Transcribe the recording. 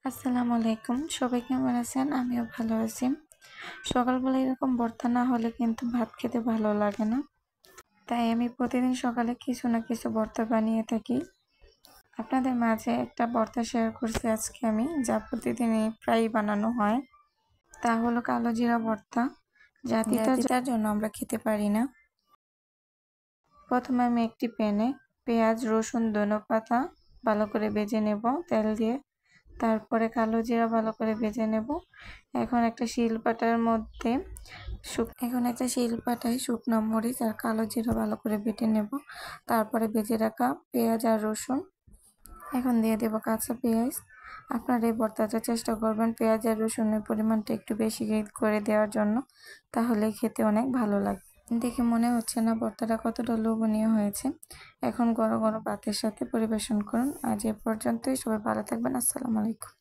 আসসালামু আলাইকুম। সবাই কেমন আছেন? আমিও ভালো আছি। সকালবেলা এরকম ভর্তা না হলে কিন্তু ভাত খেতে ভালো লাগে না। তাই আমি প্রতিদিন সকালে কিছু না কিছু ভর্তা বানিয়ে থাকি। আপনাদের মাঝে একটা ভর্তা শেয়ার করছি আজকে আমি, যা প্রতিদিনই প্রায়ই বানানো হয়। তা হলো কালো জিরা ভর্তা, যা তিতার জন্য আমরা খেতে পারি না। প্রথমে আমি একটি প্যানে পেঁয়াজ, রসুন, ধনেপাতা ভালো করে ভেজে নেব তেল দিয়ে। তারপরে কালো জিরা ভালো করে ভেজে নেব। এখন একটা শিলপাটায় শুকনো মরিচ আর কালো জিরা ভালো করে বেটে নেব। তারপরে ভেজে রাখা পেঁয়াজ আর রসুন এখন দিয়ে দেব কাঁচা পেঁয়াজ। আপনারা এই ভর্তাটা চেষ্টা করবেন পেঁয়াজ আর রসুনের পরিমাণটা একটু বেশি করে দেওয়ার জন্য, তাহলে খেতে অনেক ভালো লাগবে। দেখে মনে হচ্ছে না ভর্তাটা কতটা লোভনীয় হয়েছে। এখন গরম গরম ভাতের সাথে পরিবেশন করুন। আজ এ পর্যন্তই। সবাই ভালো থাকবেন। আসসালামু আলাইকুম।